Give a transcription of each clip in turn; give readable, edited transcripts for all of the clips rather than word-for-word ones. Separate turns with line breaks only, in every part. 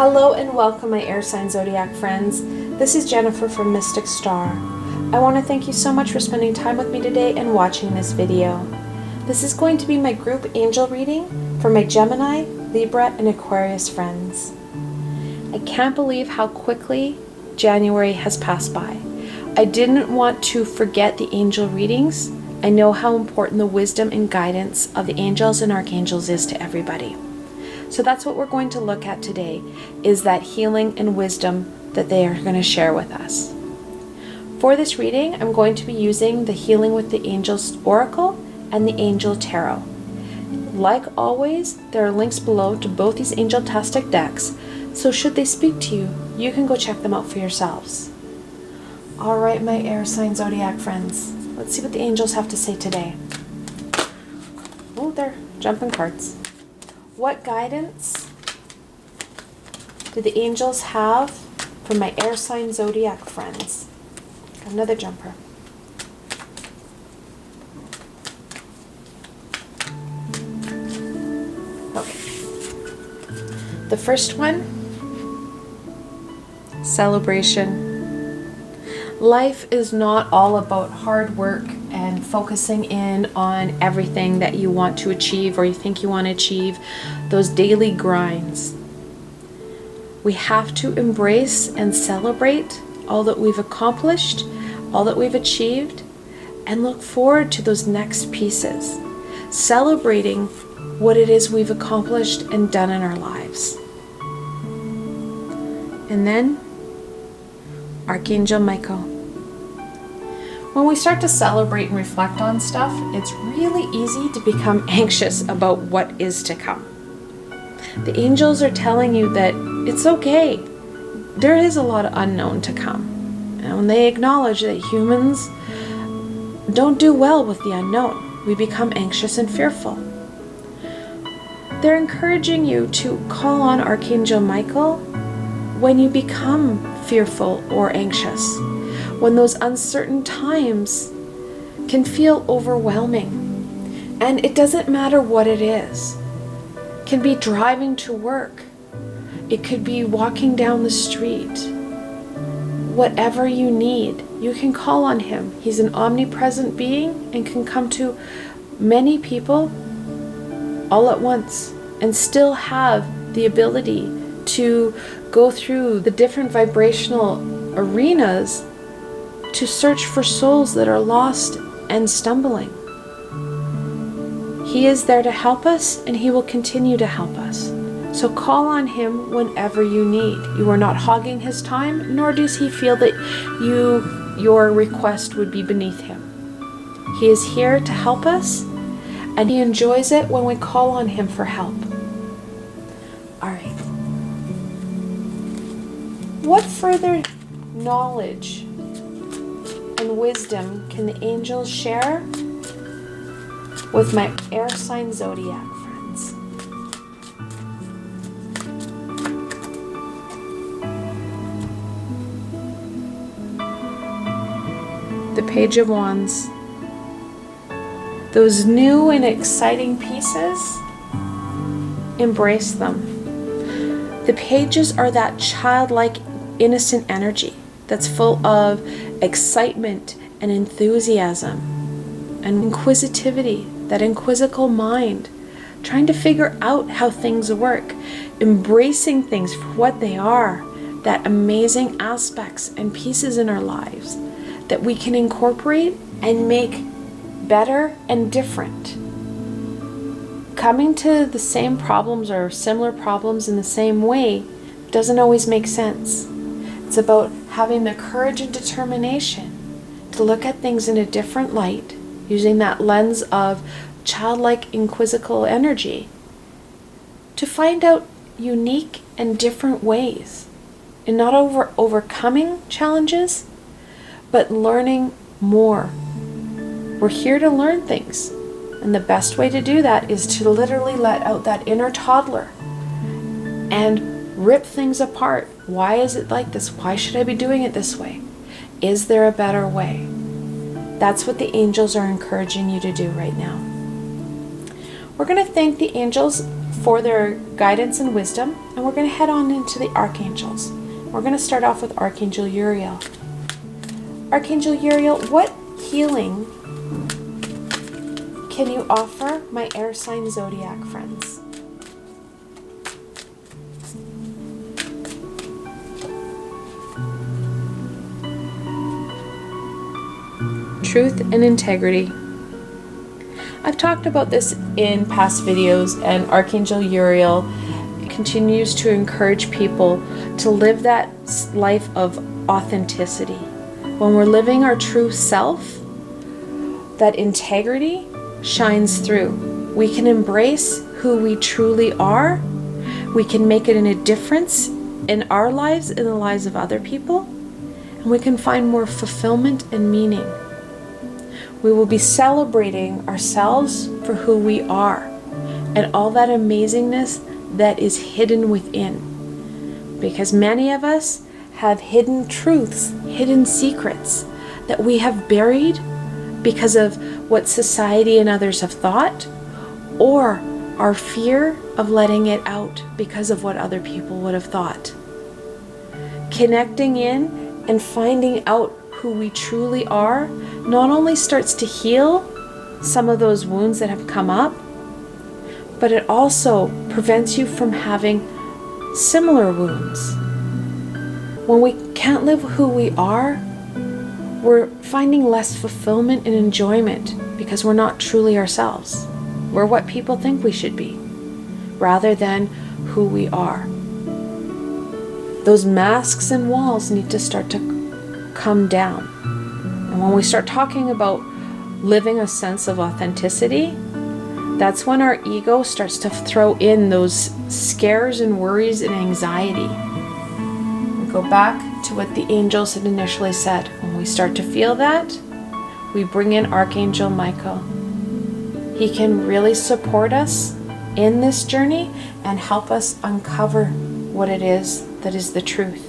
Hello and welcome, my air sign zodiac friends. This is Jennifer from Mystic Star. I want to thank you so much for spending time with me today and watching this video. This is going to be my group angel reading for my Gemini, Libra and Aquarius friends. I can't believe how quickly January has passed by. I didn't want to forget the angel readings. I know how important the wisdom and guidance of the angels and archangels is to everybody. So that's what we're going to look at today, is that healing and wisdom that they are going to share with us. For this reading, I'm going to be using the Healing with the Angels Oracle and the Angel Tarot. Like always, there are links below to both these angel-tastic decks, so should they speak to you, you can go check them out for yourselves. All right, my air sign zodiac friends, let's see what the angels have to say today. Oh, they're jumping cards. What guidance do the angels have for my air sign zodiac friends? Got another jumper. Okay. The first one, celebration. Life is not all about hard work and focusing in on everything that you want to achieve or you think you want to achieve, those daily grinds. We have to embrace and celebrate all that we've accomplished, all that we've achieved, and look forward to those next pieces, celebrating what it is we've accomplished and done in our lives. And then, Archangel Michael. When we start to celebrate and reflect on stuff, it's really easy to become anxious about what is to come. The angels are telling you that it's okay. There is a lot of unknown to come. And when they acknowledge that humans don't do well with the unknown, we become anxious and fearful. They're encouraging you to call on Archangel Michael when you become fearful or anxious, when those uncertain times can feel overwhelming. And it doesn't matter what it is. It can be driving to work. It could be walking down the street. Whatever you need, you can call on him. He's an omnipresent being and can come to many people all at once and still have the ability to go through the different vibrational arenas to search for souls that are lost and stumbling. He is there to help us, and he will continue to help us. So call on him whenever you need. You are not hogging his time, nor does he feel that your request would be beneath him. He is here to help us, and he enjoys it when we call on him for help. All right. What further knowledge and wisdom can the angels share with my air sign zodiac friends? The Page of Wands. Those new and exciting pieces, embrace them. The pages are that childlike, innocent energy that's full of excitement and enthusiasm and inquisitivity, that inquisical mind, trying to figure out how things work, embracing things for what they are, that amazing aspects and pieces in our lives that we can incorporate and make better and different. Coming to the same problems or similar problems in the same way doesn't always make sense. It's about having the courage and determination to look at things in a different light, using that lens of childlike inquisical energy to find out unique and different ways, and not overcoming challenges, but learning more. We're here to learn things, and the best way to do that is to literally let out that inner toddler and rip things apart. Why is it like this? Why should I be doing it this way? Is there a better way? That's what the angels are encouraging you to do right now. We're going to thank the angels for their guidance and wisdom, and we're going to head on into the archangels. We're going to start off with Archangel Uriel. Archangel Uriel, what healing can you offer my air sign zodiac friends? Truth and integrity. I've talked about this in past videos, and Archangel Uriel continues to encourage people to live that life of authenticity. When we're living our true self, that integrity shines through. We can embrace who we truly are. We can make it in a difference in our lives, in the lives of other people, and we can find more fulfillment and meaning. We will be celebrating ourselves for who we are and all that amazingness that is hidden within. Because many of us have hidden truths, hidden secrets that we have buried because of what society and others have thought, or our fear of letting it out because of what other people would have thought. Connecting in and finding out who we truly are not only starts to heal some of those wounds that have come up, but it also prevents you from having similar wounds. When we can't live who we are, we're finding less fulfillment and enjoyment because we're not truly ourselves. We're what people think we should be, rather than who we are. Those masks and walls need to start to come down. And when we start talking about living a sense of authenticity, that's when our ego starts to throw in those scares and worries and anxiety. We go back to what the angels had initially said. When we start to feel that, we bring in Archangel Michael. He can really support us in this journey and help us uncover what it is that is the truth.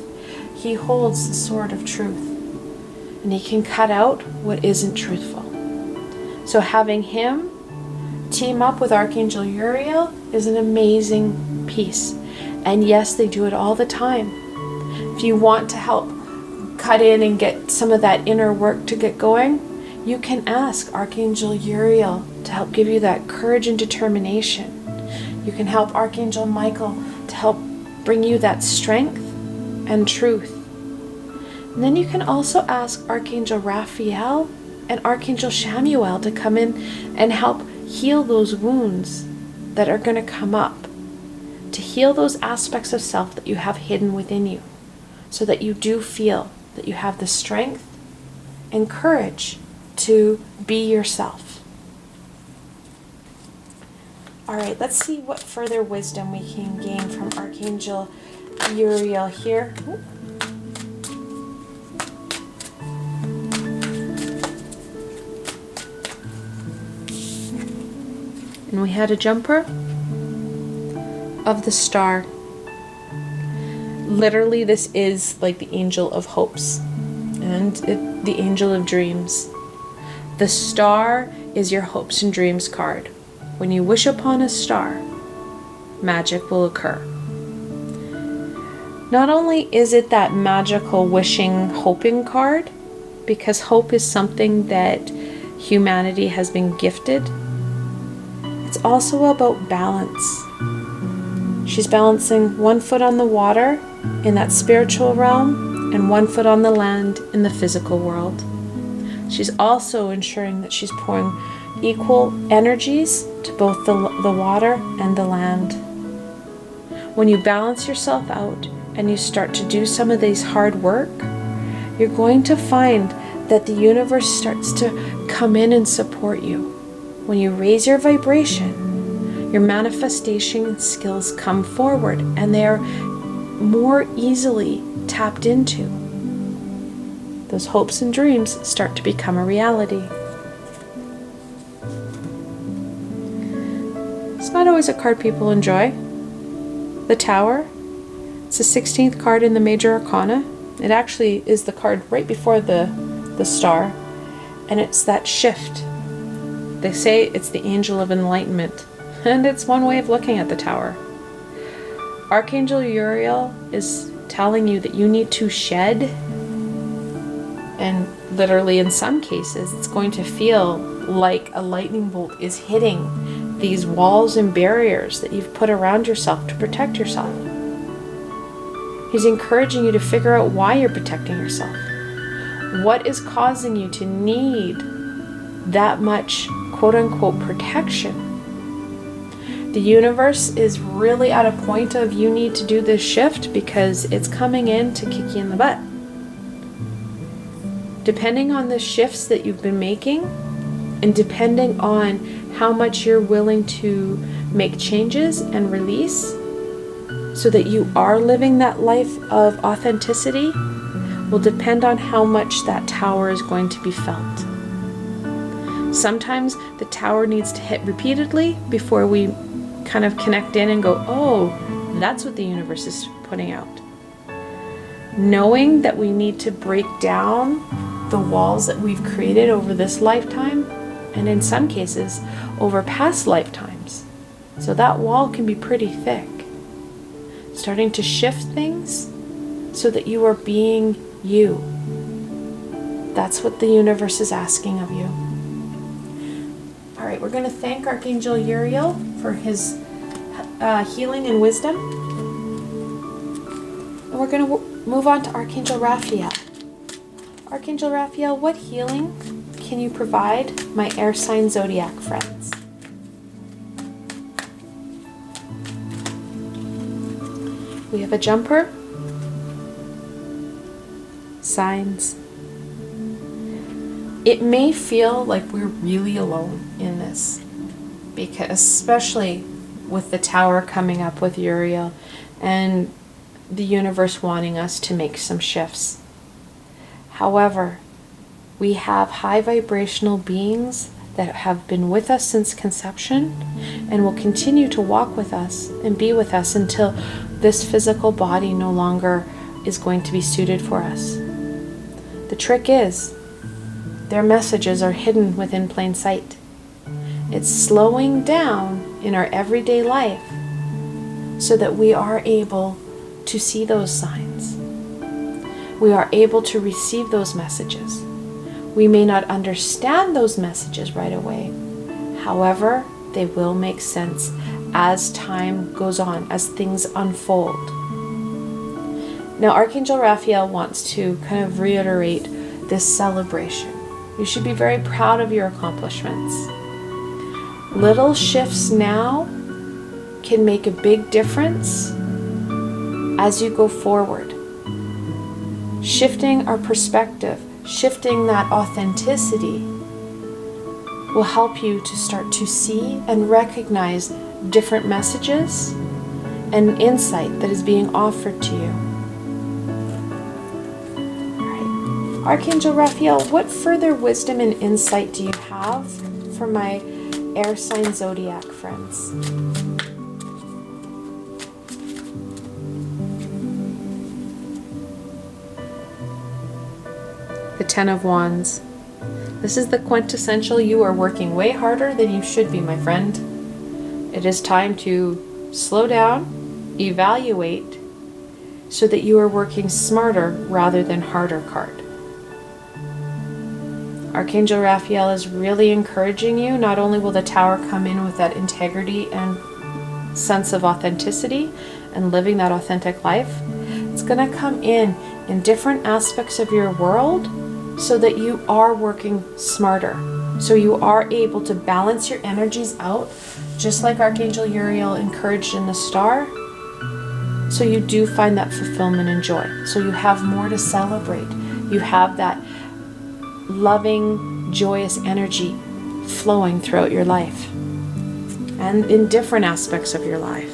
He holds the sword of truth, and he can cut out what isn't truthful. So having him team up with Archangel Uriel is an amazing piece. And yes, they do it all the time. If you want to help cut in and get some of that inner work to get going, you can ask Archangel Uriel to help give you that courage and determination. You can help Archangel Michael to help bring you that strength and truth. And then you can also ask Archangel Raphael and Archangel Chamuel to come in and help heal those wounds that are going to come up, to heal those aspects of self that you have hidden within you, so that you do feel that you have the strength and courage to be yourself. All right, let's see what further wisdom we can gain from Archangel Uriel here. And we had a jumper of the star. Literally, this is like the angel of hopes and the angel of dreams. The star is your hopes and dreams card. When you wish upon a star, magic will occur. Not only is it that magical wishing, hoping card, because hope is something that humanity has been gifted, it's also about balance. She's balancing one foot on the water in that spiritual realm and one foot on the land in the physical world. She's also ensuring that she's pouring equal energies to both the water and the land. When you balance yourself out and you start to do some of these hard work, you're going to find that the universe starts to come in and support you. When you raise your vibration, your manifestation skills come forward and they're more easily tapped into. Those hopes and dreams start to become a reality. It's not always a card people enjoy. The Tower, it's the 16th card in the Major Arcana. It actually is the card right before the star, and it's that shift. They say it's the angel of enlightenment. And it's one way of looking at the Tower. Archangel Uriel is telling you that you need to shed, and literally in some cases it's going to feel like a lightning bolt is hitting these walls and barriers that you've put around yourself to protect yourself. He's encouraging you to figure out why you're protecting yourself. What is causing you to need that much quote-unquote protection? The universe is really at a point of you need to do this shift because it's coming in to kick you in the butt. Depending on the shifts that you've been making, and depending on how much you're willing to make changes and release so that you are living that life of authenticity, will depend on how much that Tower is going to be felt. Sometimes the Tower needs to hit repeatedly before we kind of connect in and go, oh, that's what the universe is putting out. Knowing that we need to break down the walls that we've created over this lifetime, and in some cases over past lifetimes. So that wall can be pretty thick. Starting to shift things so that you are being you. That's what the universe is asking of you. All right, we're going to thank Archangel Uriel for his healing and wisdom. And we're going to move on to Archangel Raphael. Archangel Raphael, what healing can you provide my air sign zodiac friends? We have a jumper, signs. It may feel like we're really alone in this, because especially with the Tower coming up with Uriel and the universe wanting us to make some shifts. However, we have high vibrational beings that have been with us since conception and will continue to walk with us and be with us until this physical body no longer is going to be suited for us. The trick is, their messages are hidden within plain sight. It's slowing down in our everyday life so that we are able to see those signs. We are able to receive those messages. We may not understand those messages right away. However, they will make sense as time goes on, as things unfold. Now, Archangel Raphael wants to kind of reiterate this celebration. You should be very proud of your accomplishments. Little shifts now can make a big difference as you go forward. Shifting our perspective, shifting that authenticity will help you to start to see and recognize different messages and insight that is being offered to you. All right. Archangel Raphael, what further wisdom and insight do you have for my air sign zodiac friends? The Ten of Wands. This is the quintessential you are working way harder than you should be, my friend. It is time to slow down, evaluate, so that you are working smarter rather than harder card. Archangel Raphael is really encouraging you. Not only will the Tower come in with that integrity and sense of authenticity and living that authentic life, it's going to come in different aspects of your world so that you are working smarter. So you are able to balance your energies out, just like Archangel Uriel encouraged in the star. So you do find that fulfillment and joy. So you have more to celebrate. You have that loving, joyous energy flowing throughout your life and in different aspects of your life.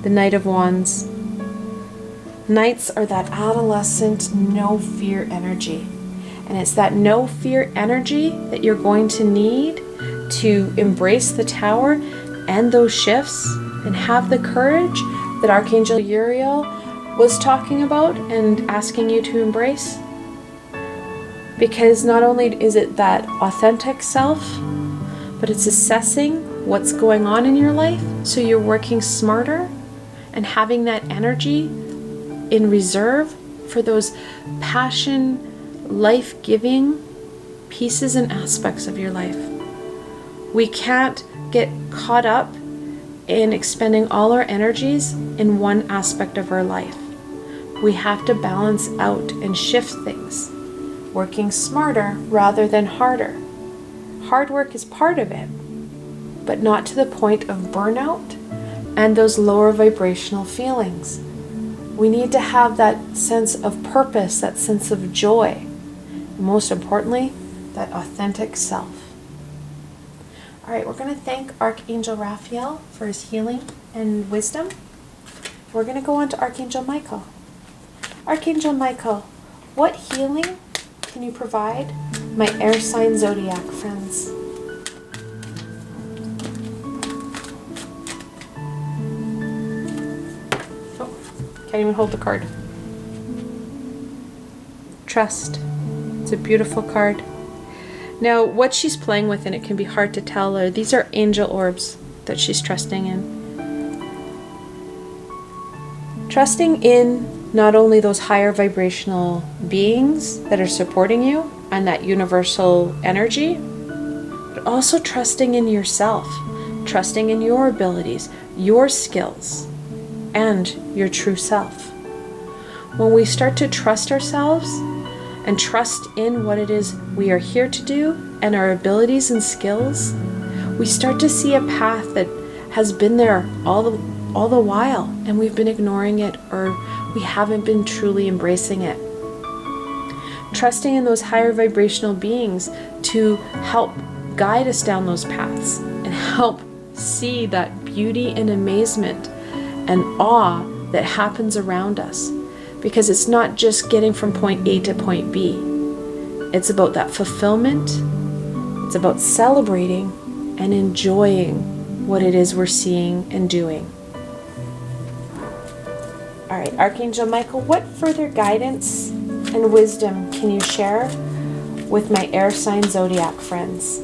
The Knight of Wands. Knights are that adolescent, no fear energy. And it's that no fear energy that you're going to need to embrace the Tower and those shifts and have the courage that Archangel Uriel was talking about and asking you to embrace. Because not only is it that authentic self, but it's assessing what's going on in your life so you're working smarter and having that energy in reserve for those passion, life-giving pieces and aspects of your life. We can't get caught up in expending all our energies in one aspect of our life. We have to balance out and shift things, working smarter rather than harder. Hard work is part of it, but not to the point of burnout and those lower vibrational feelings. We need to have that sense of purpose, that sense of joy, and most importantly, that authentic self. All right, we're going to thank Archangel Raphael for his healing and wisdom. We're going to go on to Archangel Michael. Archangel Michael, what healing can you provide my air sign zodiac friends? Oh, can't even hold the card. Trust. It's a beautiful card. Now, what she's playing with, and it can be hard to tell, these are angel orbs that she's trusting in. Trusting in not only those higher vibrational beings that are supporting you and that universal energy, but also trusting in yourself, trusting in your abilities, your skills, and your true self. When we start to trust ourselves and trust in what it is we are here to do and our abilities and skills, we start to see a path that has been there all the while, and we've been ignoring it, or we haven't been truly embracing it. Trusting in those higher vibrational beings to help guide us down those paths and help see that beauty and amazement and awe that happens around us. Because it's not just getting from point A to point B. It's about that fulfillment. It's about celebrating and enjoying what it is we're seeing and doing. All right, Archangel Michael, what further guidance and wisdom can you share with my air sign zodiac friends?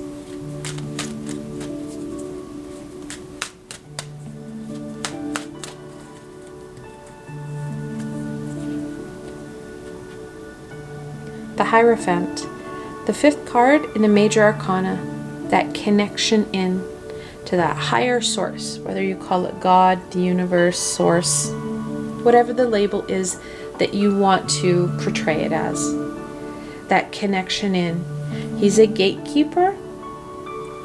The Hierophant, the fifth card in the major arcana, that connection in to that higher source, whether you call it God, the universe, source, whatever the label is that you want to portray it as. That connection in. He's a gatekeeper,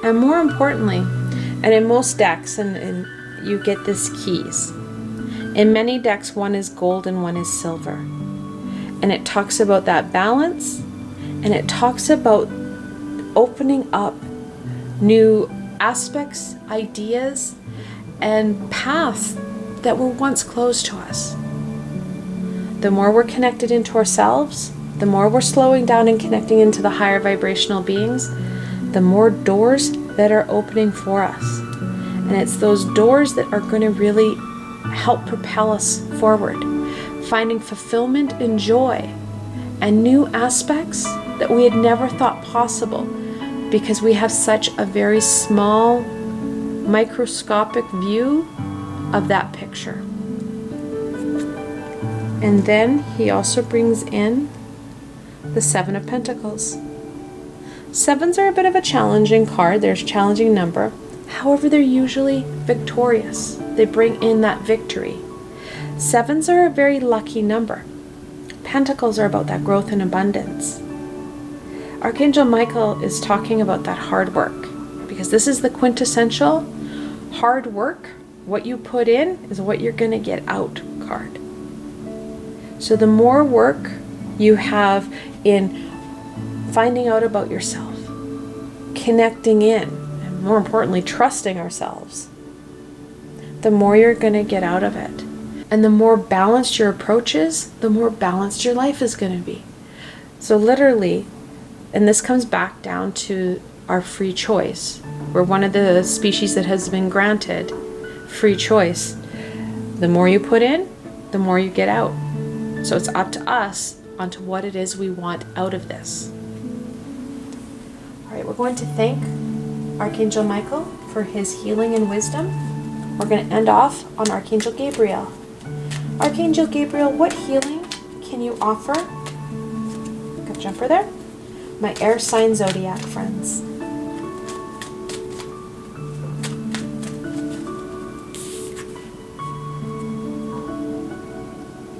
and more importantly, and in most decks, and you get this keys. In many decks, one is gold and one is silver. And it talks about that balance, and it talks about opening up new aspects, ideas, and paths that were once closed to us. The more we're connected into ourselves, the more we're slowing down and connecting into the higher vibrational beings, the more doors that are opening for us. And it's those doors that are going to really help propel us forward, finding fulfillment and joy and new aspects that we had never thought possible, because we have such a very small, microscopic view of that picture. And then he also brings in the Seven of Pentacles. Sevens are a bit of a challenging card. There's a challenging number. However, they're usually victorious. They bring in that victory. Sevens are a very lucky number. Pentacles are about that growth and abundance. Archangel Michael is talking about that hard work, because this is the quintessential hard work. What you put in is what you're going to get out card. So the more work you have in finding out about yourself, connecting in, and more importantly, trusting ourselves, the more you're going to get out of it. And the more balanced your approach is, the more balanced your life is going to be. So literally, and this comes back down to our free choice. We're one of the species that has been granted free choice. The more you put in, the more you get out. So it's up to us onto what it is we want out of this. All right, we're going to thank Archangel Michael for his healing and wisdom. We're going to end off on Archangel Gabriel. Archangel Gabriel, what healing can you offer? Got a jumper there? My air sign zodiac friends.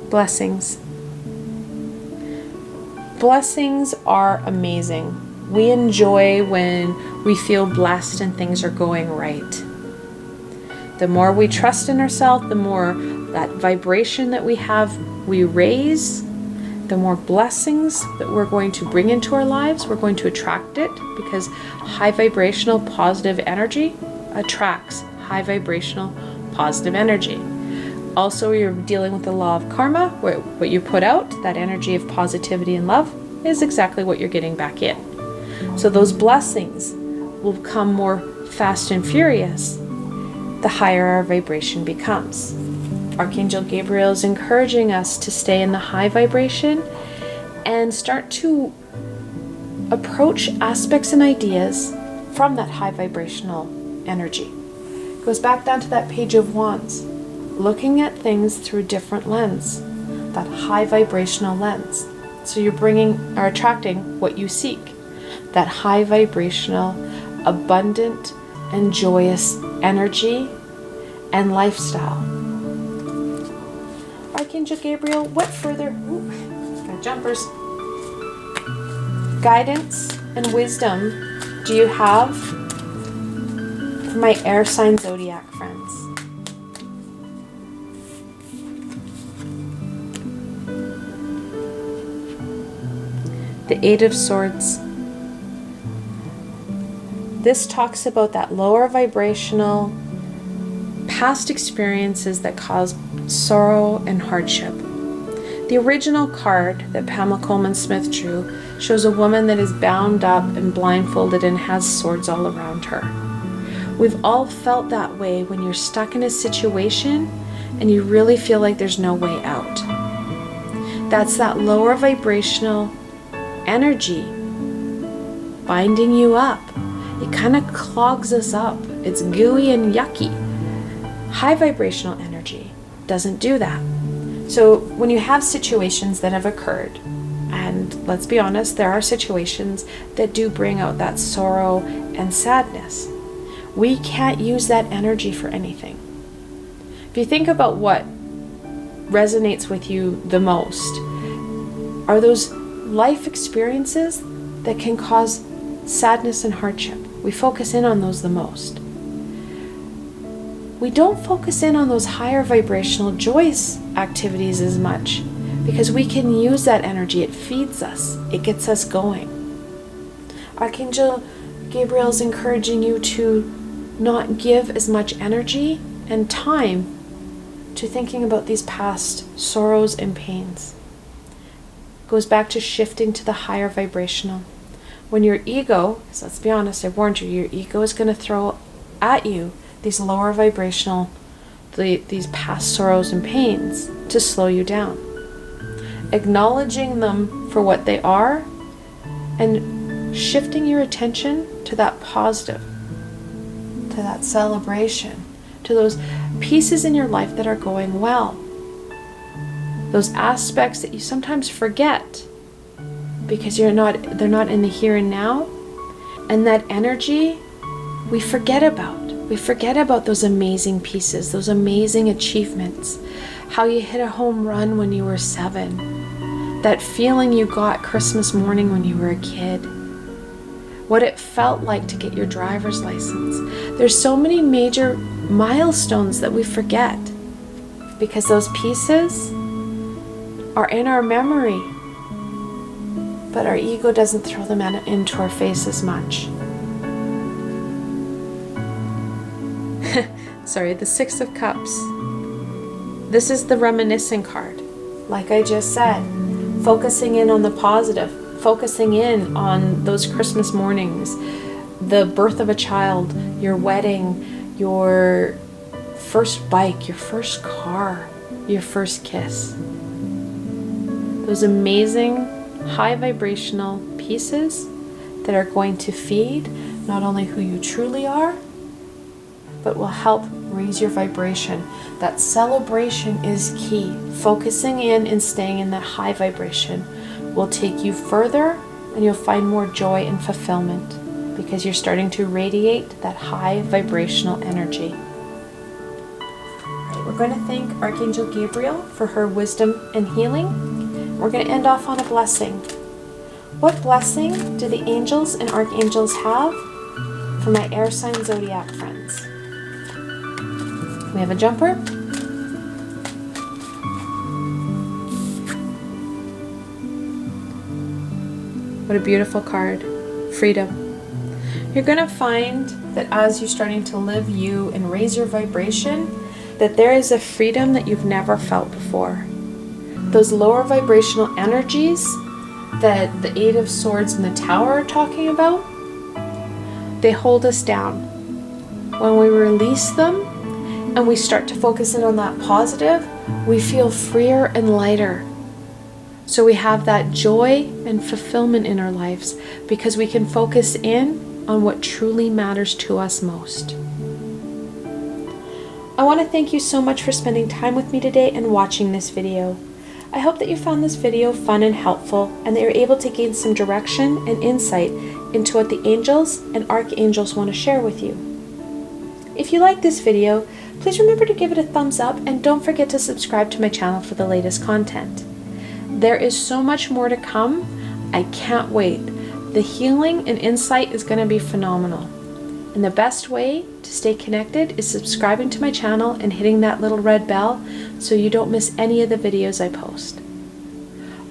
Blessings. Blessings are amazing. We enjoy when we feel blessed and things are going right. The more we trust in ourselves, the more that vibration that we raise, the more blessings that we're going to bring into our lives. We're going to attract it, because high vibrational positive energy attracts high vibrational positive energy. Also, you're dealing with the law of karma, where what you put out, that energy of positivity and love, is exactly what you're getting back in. So those blessings will come more fast and furious the higher our vibration becomes. Archangel Gabriel is encouraging us to stay in the high vibration and start to approach aspects and ideas from that high vibrational energy. It goes back down to that Page of Wands, looking at things through a different lens, that high vibrational lens. So you're attracting what you seek, that high vibrational, abundant and joyous energy and lifestyle. Archangel Gabriel, what further got jumpers, guidance and wisdom do you have for my air sign zodiac friends? The Eight of Swords. This talks about that lower vibrational past experiences that cause sorrow and hardship. The original card that Pamela Coleman Smith drew shows a woman that is bound up and blindfolded and has swords all around her. We've all felt that way when you're stuck in a situation and you really feel like there's no way out. That's that lower vibrational energy binding you up. It kind of clogs us up. It's gooey and yucky. High vibrational energy doesn't do that. So when you have situations that have occurred, and let's be honest, there are situations that do bring out that sorrow and sadness, we can't use that energy for anything. If you think about what resonates with you the most, are those life experiences that can cause sadness and hardship. We focus in on those the most. We don't focus in on those higher vibrational joyous activities as much, because we can use that energy. It feeds us. It gets us going. Archangel Gabriel is encouraging you to not give as much energy and time to thinking about these past sorrows and pains. It goes back to shifting to the higher vibrational. When your ego, because let's be honest, I warned you, your ego is going to throw at you these lower vibrational, these past sorrows and pains to slow you down. Acknowledging them for what they are and shifting your attention to that positive, to that celebration, to those pieces in your life that are going well. Those aspects that you sometimes forget because they're not in the here and now. And that energy we forget about. We forget about those amazing pieces, those amazing achievements. How you hit a home run when you were 7. That feeling you got Christmas morning when you were a kid. What it felt like to get your driver's license. There's so many major milestones that we forget because those pieces are in our memory, but our ego doesn't throw them into our face as much. Sorry, the Six of Cups. This is the reminiscing card. Like I just said, focusing in on the positive, focusing in on those Christmas mornings, the birth of a child, your wedding, your first bike, your first car, your first kiss. Those amazing high vibrational pieces that are going to feed not only who you truly are, but will help raise your vibration. That celebration is key. Focusing in and staying in that high vibration will take you further, and you'll find more joy and fulfillment because you're starting to radiate that high vibrational energy. All right, we're going to thank Archangel Gabriel for her wisdom and healing. We're going to end off on a blessing. What blessing do the angels and archangels have for my air sign zodiac friends? We have a jumper. What a beautiful card. Freedom. You're going to find that as you're starting to live you and raise your vibration, that there is a freedom that you've never felt before. Those lower vibrational energies that the Eight of Swords and the Tower are talking about, they hold us down. When we release them and we start to focus in on that positive, we feel freer and lighter. So we have that joy and fulfillment in our lives because we can focus in on what truly matters to us most. I want to thank you so much for spending time with me today and watching this video. I hope that you found this video fun and helpful, and that you're able to gain some direction and insight into what the angels and archangels want to share with you. If you like this video, please remember to give it a thumbs up, and don't forget to subscribe to my channel for the latest content. There is so much more to come. I can't wait. The healing and insight is going to be phenomenal. And the best way to stay connected is subscribing to my channel and hitting that little red bell so you don't miss any of the videos I post.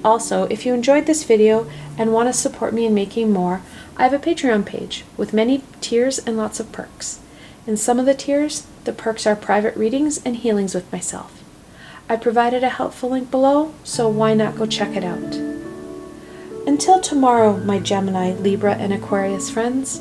Also, if you enjoyed this video and want to support me in making more, I have a Patreon page with many tiers and lots of perks. In some of the tiers, the perks are private readings and healings with myself. I provided a helpful link below, so why not go check it out. Until tomorrow, my Gemini, Libra, and Aquarius friends,